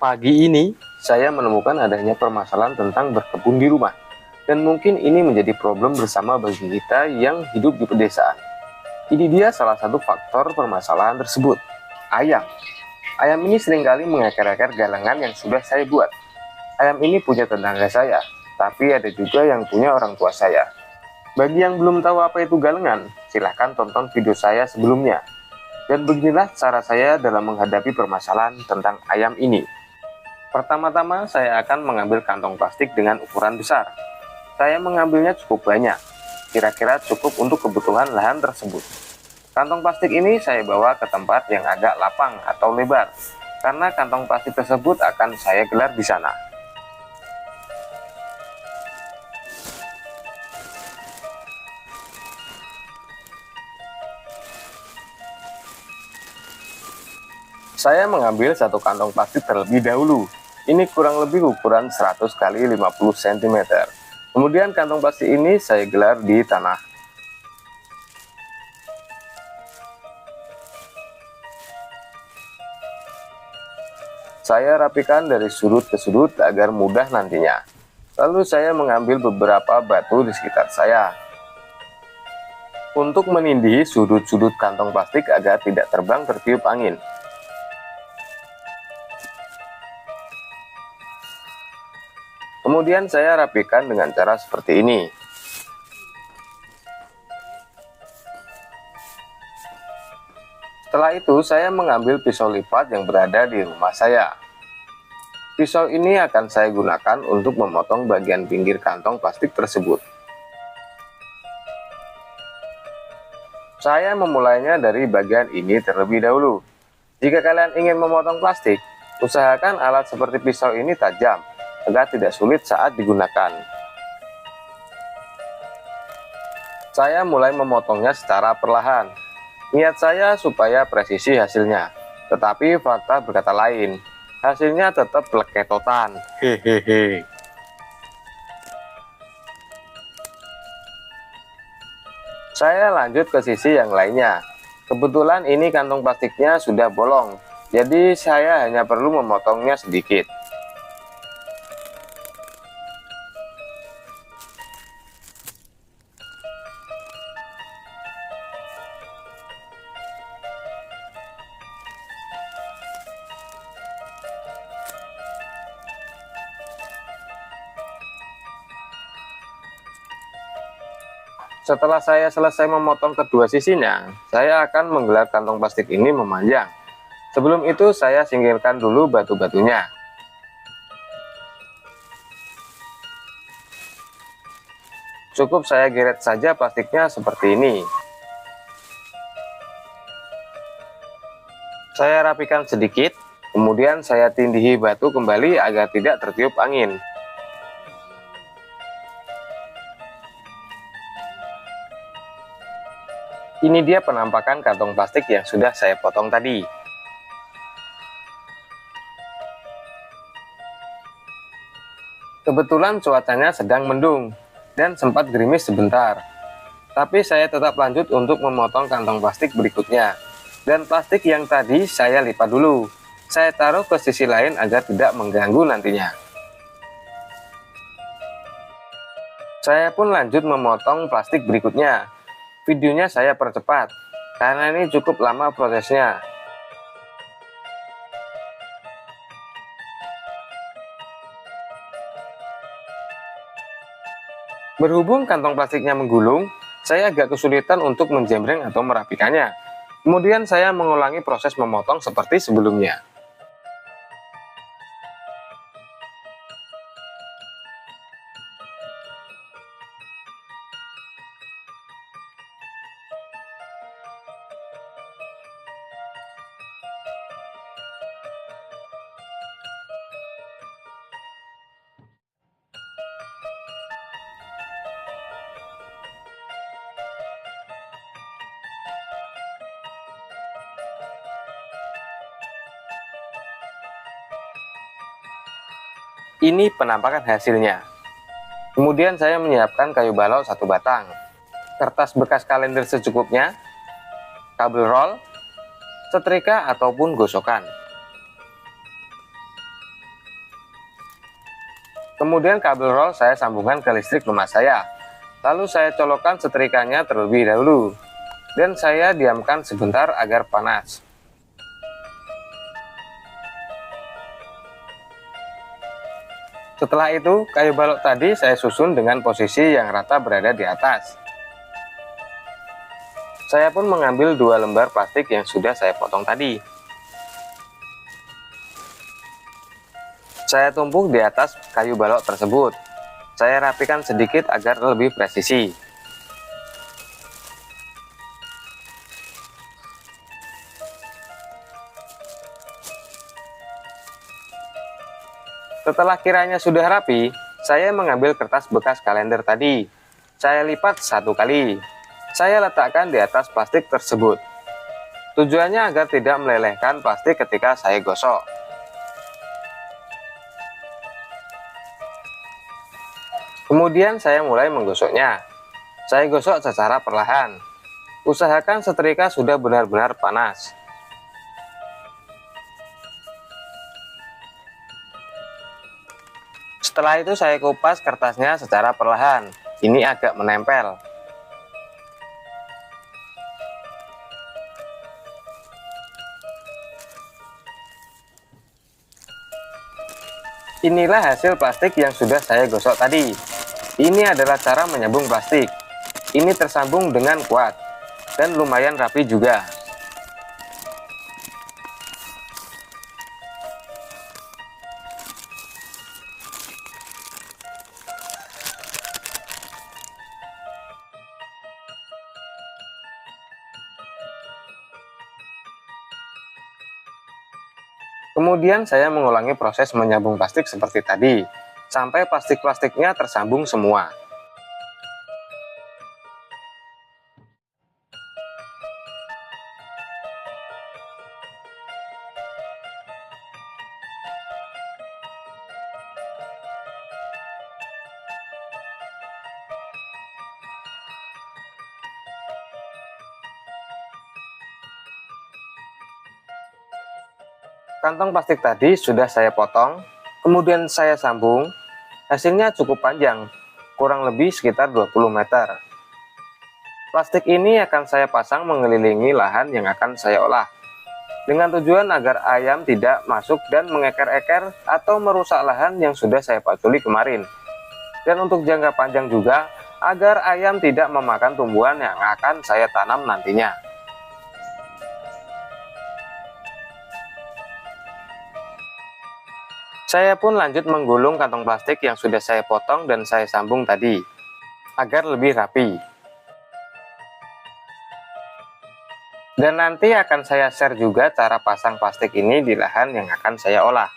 Pagi ini, saya menemukan adanya permasalahan tentang berkebun di rumah. Dan mungkin ini menjadi problem bersama bagi kita yang hidup di pedesaan. Ini dia salah satu faktor permasalahan tersebut. Ayam. Ayam ini seringkali mengeker-eker galangan yang sudah saya buat. Ayam ini punya tetangga saya, tapi ada juga yang punya orang tua saya. Bagi yang belum tahu apa itu galengan, silahkan tonton video saya sebelumnya. Dan beginilah cara saya dalam menghadapi permasalahan tentang ayam ini. Pertama-tama saya akan mengambil kantong plastik dengan ukuran besar. Saya mengambilnya cukup banyak, kira-kira cukup untuk kebutuhan lahan tersebut. Kantong plastik ini saya bawa ke tempat yang agak lapang atau lebar, karena kantong plastik tersebut akan saya gelar di sana. Saya mengambil satu kantong plastik terlebih dahulu. Ini kurang lebih ukuran 100 x 50 cm. Kemudian kantong plastik ini saya gelar di tanah. Saya rapikan dari sudut ke sudut agar mudah nantinya. Lalu saya mengambil beberapa batu di sekitar saya untuk menindih sudut-sudut kantong plastik agar tidak terbang tertiup angin. Kemudian saya rapikan dengan cara seperti ini. Setelah itu saya mengambil pisau lipat yang berada di rumah saya. Pisau ini akan saya gunakan untuk memotong bagian pinggir kantong plastik tersebut. Saya memulainya dari bagian ini terlebih dahulu. Jika kalian ingin memotong plastik, usahakan alat seperti pisau ini tajam agar tidak sulit saat digunakan. Saya mulai memotongnya secara perlahan. Niat saya supaya presisi hasilnya, tetapi fakta berkata lain. Hasilnya tetap peleketotan. Hehehe. Saya lanjut ke sisi yang lainnya. Kebetulan ini kantong plastiknya sudah bolong, jadi saya hanya perlu memotongnya sedikit. Setelah saya selesai memotong kedua sisinya, saya akan menggelar kantong plastik ini memanjang. Sebelum itu saya singkirkan dulu batu-batunya. Cukup saya geret saja plastiknya seperti ini. Saya rapikan sedikit, kemudian saya tindihi batu kembali agar tidak tertiup angin. Ini dia penampakan kantong plastik yang sudah saya potong tadi. Kebetulan cuacanya sedang mendung dan sempat gerimis sebentar. Tapi saya tetap lanjut untuk memotong kantong plastik berikutnya. Dan plastik yang tadi saya lipat dulu. Saya taruh ke sisi lain agar tidak mengganggu nantinya. Saya pun lanjut memotong plastik berikutnya. Videonya saya percepat, karena ini cukup lama prosesnya. Berhubung kantong plastiknya menggulung, saya agak kesulitan untuk menjembreng atau merapikannya. Kemudian saya mengulangi proses memotong seperti sebelumnya. Ini penampakan hasilnya. Kemudian saya menyiapkan kayu balok satu batang, kertas bekas kalender secukupnya, kabel roll, setrika ataupun gosokan. Kemudian kabel roll saya sambungkan ke listrik rumah saya. Lalu saya colokkan setrikanya terlebih dahulu. Dan saya diamkan sebentar agar panas. Setelah itu, kayu balok tadi saya susun dengan posisi yang rata berada di atas. Saya pun mengambil 2 lembar plastik yang sudah saya potong tadi. Saya tumpuk di atas kayu balok tersebut. Saya rapikan sedikit agar lebih presisi. Setelah kiranya sudah rapi, saya mengambil kertas bekas kalender tadi. Saya lipat 1 kali. Saya letakkan di atas plastik tersebut. Tujuannya agar tidak melelehkan plastik ketika saya gosok. Kemudian saya mulai menggosoknya. Saya gosok secara perlahan. Usahakan setrika sudah benar-benar panas. Setelah itu saya kupas kertasnya secara perlahan. Ini agak menempel. Inilah hasil plastik yang sudah saya gosok tadi. Ini adalah cara menyambung plastik. Ini tersambung dengan kuat dan lumayan rapi juga. Kemudian saya mengulangi proses menyambung plastik seperti tadi, sampai plastik-plastiknya tersambung semua. Kantong plastik tadi sudah saya potong, kemudian saya sambung. Hasilnya cukup panjang, kurang lebih sekitar 20 meter. Plastik ini akan saya pasang mengelilingi lahan yang akan saya olah, dengan tujuan agar ayam tidak masuk dan mengeker-eker atau merusak lahan yang sudah saya paculi kemarin. Dan untuk jangka panjang juga, agar ayam tidak memakan tumbuhan yang akan saya tanam nantinya. Saya pun lanjut menggulung kantong plastik yang sudah saya potong dan saya sambung tadi, agar lebih rapi. Dan nanti akan saya share juga cara pasang plastik ini di lahan yang akan saya olah.